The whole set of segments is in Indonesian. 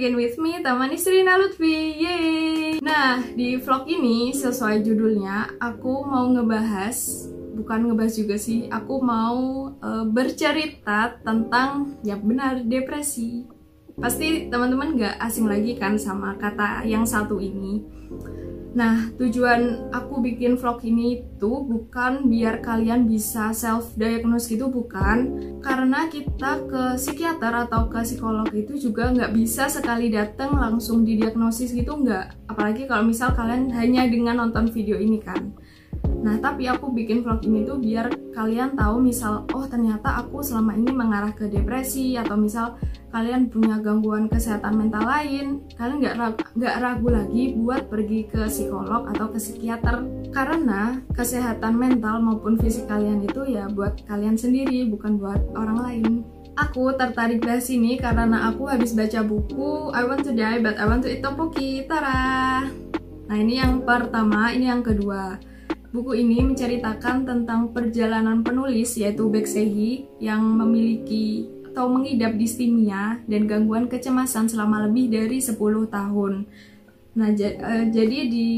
again with me, Taman Isrina Lutfi. Yeay! Nah, di vlog ini sesuai judulnya, aku mau bukan ngebahas juga sih, aku mau bercerita tentang, ya benar, depresi. Pasti teman-teman gak asing lagi kan sama kata yang satu ini. Nah, tujuan aku bikin vlog ini tuh bukan biar kalian bisa self-diagnose gitu, bukan. Karena kita ke psikiater atau ke psikolog itu juga nggak bisa sekali datang langsung didiagnosis gitu, nggak. Apalagi kalau misal kalian hanya dengan nonton video ini kan. Nah, tapi aku bikin vlog ini tuh biar kalian tahu misal, oh ternyata aku selama ini mengarah ke depresi, atau misal kalian punya gangguan kesehatan mental lain, kalian nggak ragu lagi buat pergi ke psikolog atau ke psikiater. Karena kesehatan mental maupun fisik kalian itu ya buat kalian sendiri, bukan buat orang lain. Aku tertarik bahas ini karena aku habis baca buku I Want to Die But I Want to Eat Tteokbokki. Tara! Nah, ini yang pertama, ini yang kedua. Buku ini menceritakan tentang perjalanan penulis, yaitu Baek Se-hee, yang memiliki atau mengidap distimia dan gangguan kecemasan selama lebih dari 10 tahun. Nah, jadi di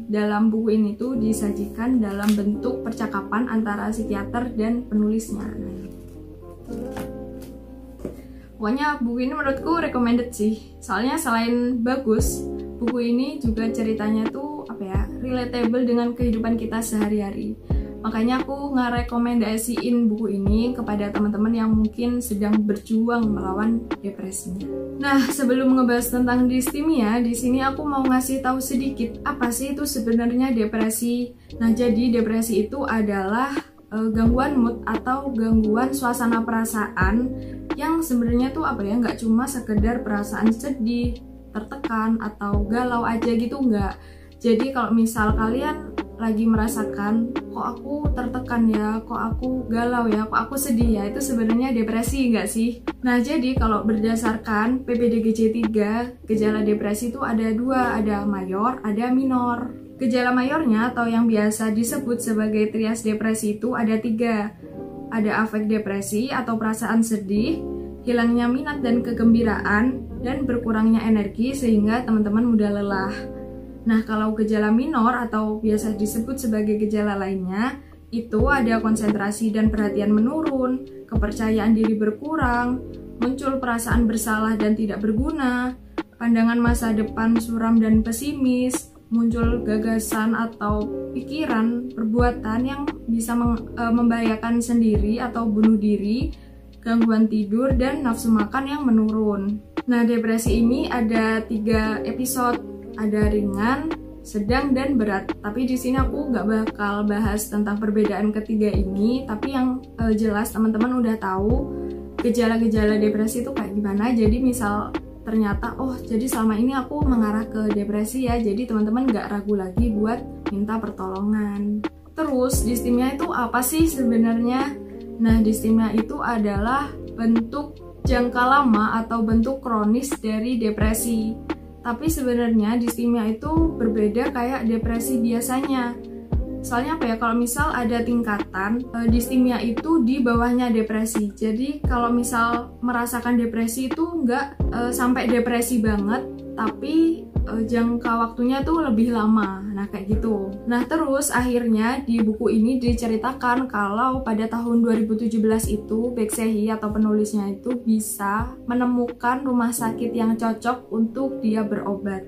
dalam buku ini tuh disajikan dalam bentuk percakapan antara psikiater dan penulisnya. Pokoknya buku ini menurutku recommended sih. Soalnya selain bagus, buku ini juga ceritanya tuh relatable dengan kehidupan kita sehari-hari. Makanya aku ngerekomendasiin buku ini kepada teman-teman yang mungkin sedang berjuang melawan depresinya. Nah, sebelum ngebahas tentang distimia, di sini aku mau ngasih tahu sedikit apa sih itu sebenarnya depresi. Nah, jadi depresi itu adalah gangguan mood atau gangguan suasana perasaan yang sebenarnya tuh nggak cuma sekedar perasaan sedih, tertekan atau galau aja gitu, nggak. Jadi kalau misal kalian lagi merasakan, kok aku tertekan ya, kok aku galau ya, kok aku sedih ya, itu sebenarnya depresi nggak sih? Nah, jadi kalau berdasarkan PPDGJ 3, gejala depresi itu ada dua, ada mayor, ada minor. Gejala mayornya atau yang biasa disebut sebagai trias depresi itu ada 3. Ada afek depresi atau perasaan sedih, hilangnya minat dan kegembiraan, dan berkurangnya energi sehingga teman-teman mudah lelah. Nah, kalau gejala minor atau biasa disebut sebagai gejala lainnya, itu ada konsentrasi dan perhatian menurun, kepercayaan diri berkurang, muncul perasaan bersalah dan tidak berguna, pandangan masa depan suram dan pesimis, muncul gagasan atau pikiran, perbuatan yang bisa membahayakan sendiri atau bunuh diri, gangguan tidur, dan nafsu makan yang menurun. Nah, depresi ini ada 3 episode. Ada ringan, sedang, dan berat. Tapi di sini aku nggak bakal bahas tentang perbedaan ketiga ini. Tapi yang jelas teman-teman udah tahu gejala-gejala depresi itu kayak gimana. Jadi misal ternyata, oh jadi selama ini aku mengarah ke depresi ya. Jadi teman-teman nggak ragu lagi buat minta pertolongan. Terus distimia itu apa sih sebenarnya? Nah, distimia itu adalah bentuk jangka lama atau bentuk kronis dari depresi. Tapi sebenarnya distimia itu berbeda kayak depresi biasanya. Soalnya kalau misal ada tingkatan, distimia itu di bawahnya depresi. Jadi kalau misal merasakan depresi itu nggak sampai depresi banget, tapi jangka waktunya tuh lebih lama. Nah, kayak gitu. Nah, terus akhirnya di buku ini diceritakan kalau pada tahun 2017 itu Baek Se-hee atau penulisnya itu bisa menemukan rumah sakit yang cocok untuk dia berobat.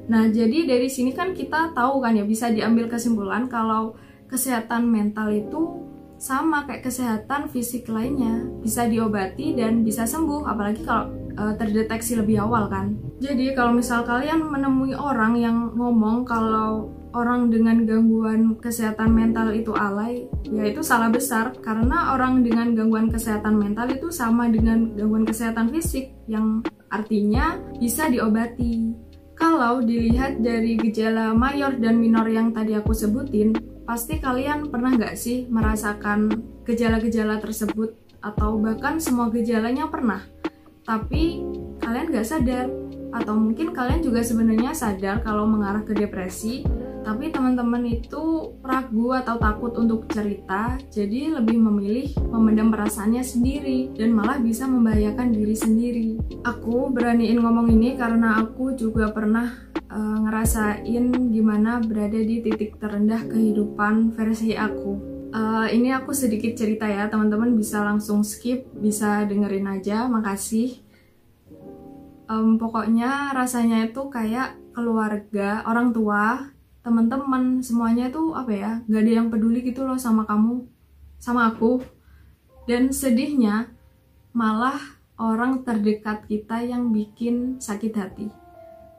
Nah, jadi dari sini kan kita tahu kan ya, bisa diambil kesimpulan kalau kesehatan mental itu sama kayak kesehatan fisik lainnya, bisa diobati dan bisa sembuh, apalagi kalau terdeteksi lebih awal kan. Jadi kalau misal kalian menemui orang yang ngomong kalau orang dengan gangguan kesehatan mental itu alay, ya itu salah besar, karena orang dengan gangguan kesehatan mental itu sama dengan gangguan kesehatan fisik yang artinya bisa diobati. Kalau dilihat dari gejala mayor dan minor yang tadi aku sebutin, pasti kalian pernah nggak sih merasakan gejala-gejala tersebut, atau bahkan semua gejalanya pernah, tapi kalian nggak sadar, atau mungkin kalian juga sebenarnya sadar kalau mengarah ke depresi, Tapi teman-teman itu ragu atau takut untuk cerita, jadi lebih memilih memendam perasaannya sendiri dan malah bisa membahayakan diri sendiri. Aku beraniin ngomong ini karena aku juga pernah ngerasain gimana berada di titik terendah kehidupan versi aku. Ini aku sedikit cerita ya, teman-teman bisa langsung skip, bisa dengerin aja, makasih. Pokoknya rasanya itu kayak keluarga, orang tua, teman-teman, semuanya tuh apa ya, gak ada yang peduli gitu loh sama kamu, sama aku. Dan sedihnya malah orang terdekat kita yang bikin sakit hati.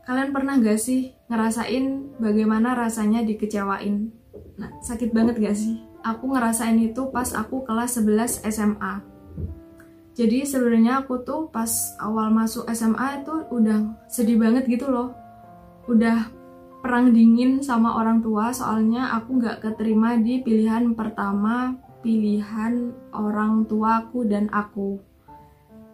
Kalian pernah gak sih ngerasain bagaimana rasanya dikecewain? Nah, sakit banget gak sih? Aku ngerasain itu pas aku kelas 11 SMA. Jadi sebenarnya aku tuh pas awal masuk SMA itu udah sedih banget gitu loh. Udah perang dingin sama orang tua soalnya aku nggak keterima di pilihan pertama, pilihan orang tuaku dan aku.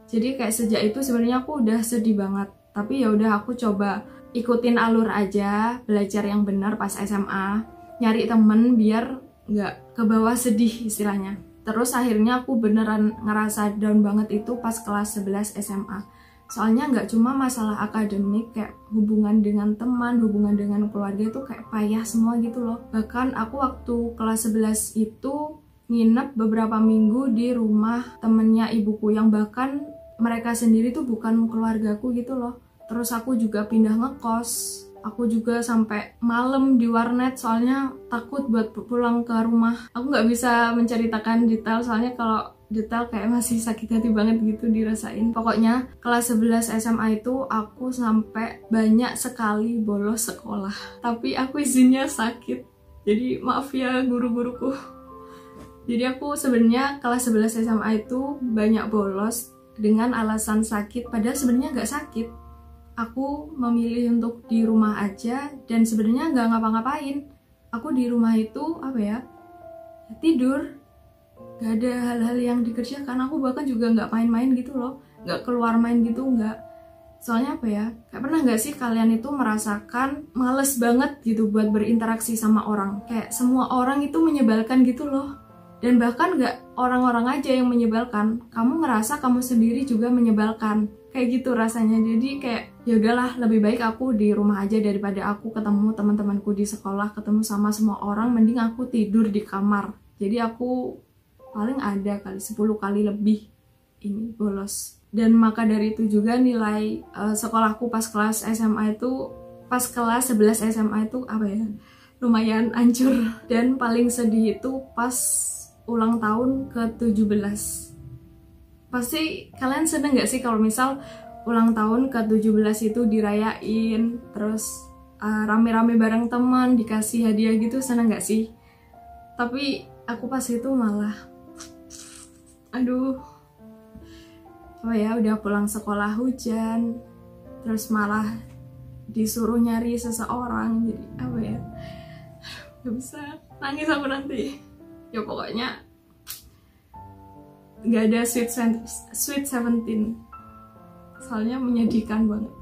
Jadi kayak sejak itu sebenarnya aku udah sedih banget. Tapi ya udah aku coba ikutin alur aja, belajar yang benar pas SMA, nyari temen biar nggak ke bawah sedih istilahnya. Terus akhirnya aku beneran ngerasa down banget itu pas kelas 11 SMA. Soalnya nggak cuma masalah akademik, kayak hubungan dengan teman, hubungan dengan keluarga itu kayak payah semua gitu loh. Bahkan aku waktu kelas 11 itu nginep beberapa minggu di rumah temennya ibuku yang bahkan mereka sendiri tuh bukan keluargaku gitu loh. Terus aku juga pindah ngekos. Aku juga sampai malam di warnet soalnya takut buat pulang ke rumah. Aku nggak bisa menceritakan detail soalnya kalau detail kayak masih sakit hati banget gitu dirasain. Pokoknya kelas 11 SMA itu aku sampai banyak sekali bolos sekolah. Tapi aku izinnya sakit. Jadi maaf ya guru-guruku. Jadi aku sebenarnya kelas 11 SMA itu banyak bolos dengan alasan sakit. Padahal sebenarnya nggak sakit. Aku memilih untuk di rumah aja dan sebenarnya nggak ngapa-ngapain. Aku di rumah itu apa ya, tidur, nggak ada hal-hal yang dikerjakan. Aku bahkan juga nggak main-main gitu loh, nggak keluar main gitu, nggak. Soalnya apa ya, kayak pernah nggak sih kalian itu merasakan males banget gitu buat berinteraksi sama orang, kayak semua orang itu menyebalkan gitu loh. Dan bahkan nggak orang-orang aja yang menyebalkan, kamu ngerasa kamu sendiri juga menyebalkan. Kayak gitu rasanya. Jadi kayak ya udahlah, lebih baik aku di rumah aja daripada aku ketemu teman-temanku di sekolah, ketemu sama semua orang, mending aku tidur di kamar. Jadi aku paling ada kali 10 kali lebih ini bolos. Dan maka dari itu juga nilai sekolahku pas kelas SMA itu, pas kelas 11 SMA itu apa ya, lumayan hancur. Dan paling sedih itu pas ulang tahun ke-17. Pasti kalian seneng gak sih kalau misal ulang tahun ke-17 itu dirayain, terus rame-rame bareng teman, dikasih hadiah gitu, seneng gak sih? Tapi aku pas itu malah, aduh, apa ya, udah pulang sekolah hujan, terus malah disuruh nyari seseorang, jadi apa ya, gak bisa, nangis aku nanti. Ya pokoknya gak ada sweet 17, soalnya menyedihkan banget,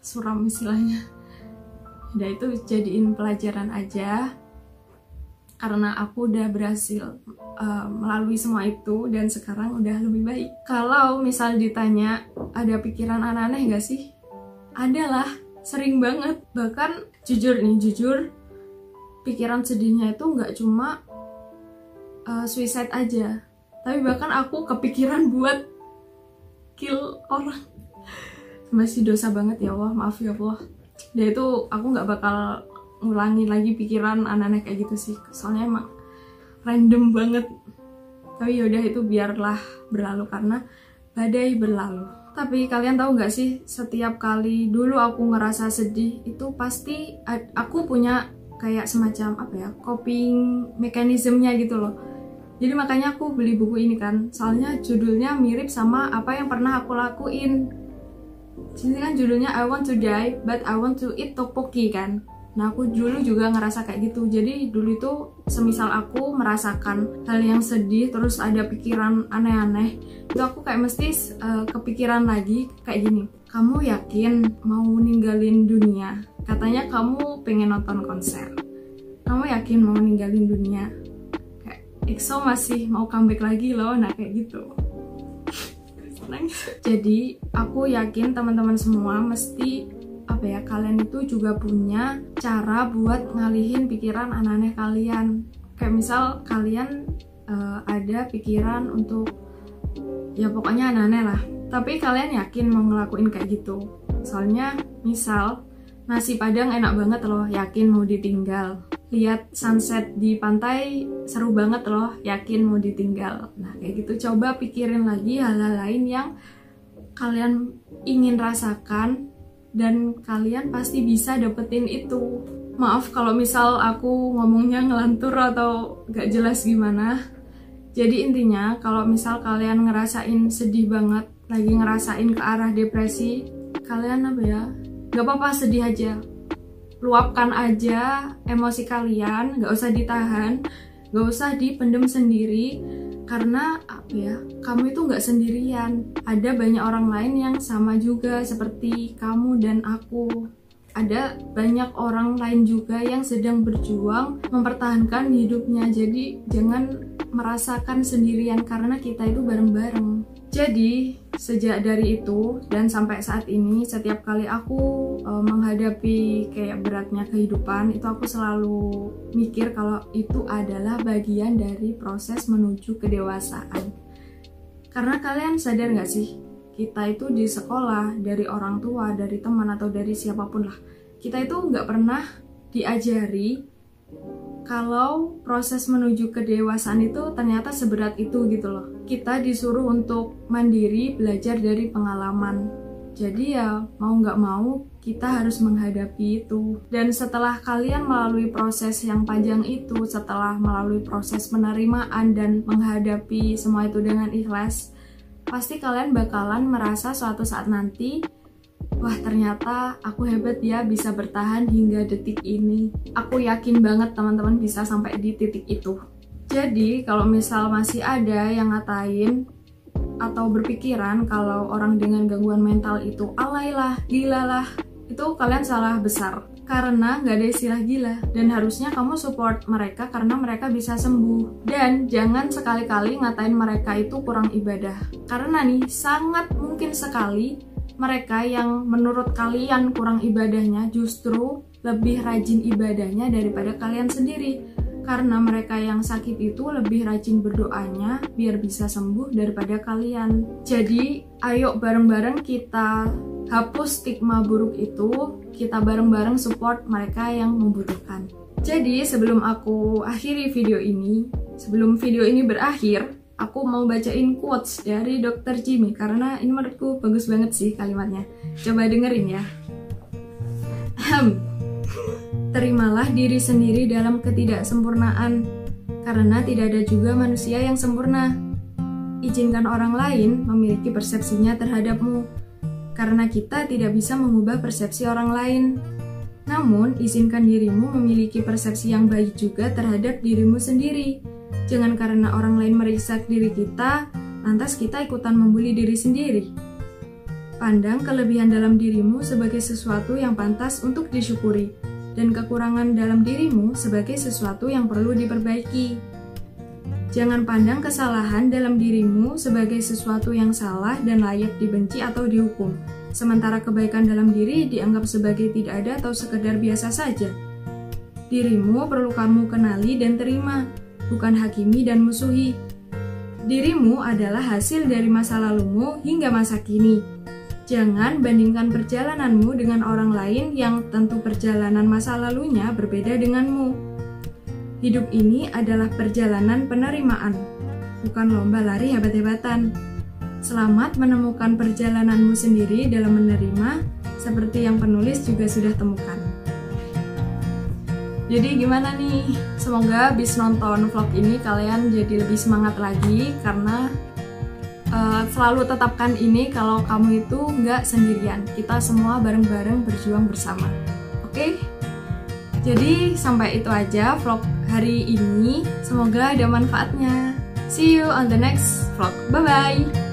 suram istilahnya. Udah itu jadiin pelajaran aja, karena aku udah berhasil melalui semua itu dan sekarang udah lebih baik. Kalau misal ditanya ada pikiran aneh-aneh gak sih? Adalah, sering banget. Bahkan jujur pikiran sedihnya itu gak cuma suicide aja, tapi bahkan aku kepikiran buat kill orang. Masih dosa banget ya Allah, maaf ya Allah. Dan itu aku nggak bakal ngulangin lagi pikiran aneh-aneh kayak gitu sih, soalnya emang random banget. Tapi yaudah, itu biarlah berlalu karena badai berlalu. Tapi kalian tahu nggak sih, setiap kali dulu aku ngerasa sedih itu pasti aku punya kayak semacam apa ya, coping mekanismenya gitu loh. Jadi makanya aku beli buku ini kan, soalnya judulnya mirip sama apa yang pernah aku lakuin. Jadi kan judulnya I want to die but I want to eat tteokbokki kan. Nah aku dulu juga ngerasa kayak gitu. Jadi dulu itu semisal aku merasakan hal yang sedih, terus ada pikiran aneh-aneh, itu aku kayak mesti kepikiran lagi kayak gini, kamu yakin mau ninggalin dunia? Katanya kamu pengen nonton konser. kamu yakin mau ninggalin dunia? Kayak EXO masih mau comeback lagi loh, nah kayak gitu. Jadi aku yakin teman-teman semua mesti kalian itu juga punya cara buat ngalihin pikiran aneh-aneh kalian. Kayak misal kalian ada pikiran untuk ya pokoknya aneh-aneh lah, tapi kalian yakin mau ngelakuin kayak gitu. Soalnya misal nasi padang enak banget loh, yakin mau ditinggal. Lihat sunset di pantai seru banget loh, yakin mau ditinggal. Nah kayak gitu, coba pikirin lagi hal-hal lain yang kalian ingin rasakan dan kalian pasti bisa dapetin itu. Maaf kalau misal aku ngomongnya ngelantur atau gak jelas gimana. Jadi intinya kalau misal kalian ngerasain sedih banget, lagi ngerasain ke arah depresi, kalian gak apa-apa, sedih aja. Luapkan aja emosi kalian, gak usah ditahan, gak usah dipendem sendiri. Karena kamu itu gak sendirian, ada banyak orang lain yang sama juga seperti kamu dan aku. Ada banyak orang lain juga yang sedang berjuang mempertahankan hidupnya. Jadi jangan merasakan sendirian karena kita itu bareng-bareng. Jadi sejak dari itu dan sampai saat ini, setiap kali aku menghadapi kayak beratnya kehidupan, itu aku selalu mikir kalau itu adalah bagian dari proses menuju kedewasaan. Karena kalian sadar gak sih, kita itu di sekolah, dari orang tua, dari teman atau dari siapapun lah, kita itu nggak pernah diajari kalau proses menuju kedewasaan itu ternyata seberat itu gitu loh. Kita disuruh untuk mandiri, belajar dari pengalaman. Jadi ya mau nggak mau kita harus menghadapi itu. Dan setelah kalian melalui proses yang panjang itu, setelah melalui proses penerimaan dan menghadapi semua itu dengan ikhlas, pasti kalian bakalan merasa suatu saat nanti, wah ternyata aku hebat ya bisa bertahan hingga detik ini. Aku yakin banget teman-teman bisa sampai di titik itu. Jadi kalau misal masih ada yang ngatain atau berpikiran kalau orang dengan gangguan mental itu alay lah, gila lah, itu kalian salah besar. Karena nggak ada istilah gila, dan harusnya kamu support mereka karena mereka bisa sembuh. Dan jangan sekali-kali ngatain mereka itu kurang ibadah. Karena nih sangat mungkin sekali mereka yang menurut kalian kurang ibadahnya justru lebih rajin ibadahnya daripada kalian sendiri. Karena mereka yang sakit itu lebih rajin berdoanya biar bisa sembuh daripada kalian. Jadi ayo bareng-bareng kita hapus stigma buruk itu, kita bareng-bareng support mereka yang membutuhkan. Jadi sebelum aku akhiri video ini, sebelum video ini berakhir, aku mau bacain quotes dari Dr. Jimmy karena ini menurutku bagus banget sih kalimatnya. Coba dengerin ya. Terimalah diri sendiri dalam ketidaksempurnaan, karena tidak ada juga manusia yang sempurna. Izinkan orang lain memiliki persepsinya terhadapmu, karena kita tidak bisa mengubah persepsi orang lain. Namun, izinkan dirimu memiliki persepsi yang baik juga terhadap dirimu sendiri. Jangan karena orang lain merisak diri kita, lantas kita ikutan membuli diri sendiri. Pandang kelebihan dalam dirimu sebagai sesuatu yang pantas untuk disyukuri, dan kekurangan dalam dirimu sebagai sesuatu yang perlu diperbaiki. Jangan pandang kesalahan dalam dirimu sebagai sesuatu yang salah dan layak dibenci atau dihukum, sementara kebaikan dalam diri dianggap sebagai tidak ada atau sekedar biasa saja. Dirimu perlu kamu kenali dan terima, bukan hakimi dan musuhi. Dirimu adalah hasil dari masa lalumu hingga masa kini. Jangan bandingkan perjalananmu dengan orang lain yang tentu perjalanan masa lalunya berbeda denganmu. Hidup ini adalah perjalanan penerimaan, bukan lomba lari hebat-hebatan. Selamat menemukan perjalananmu sendiri dalam menerima, seperti yang penulis juga sudah temukan. Jadi gimana nih? Semoga habis nonton vlog ini kalian jadi lebih semangat lagi, karena selalu tetapkan ini kalau kamu itu nggak sendirian. Kita semua bareng-bareng berjuang bersama. Oke? Jadi sampai itu aja vlog hari ini. Semoga ada manfaatnya. See you on the next vlog. Bye-bye!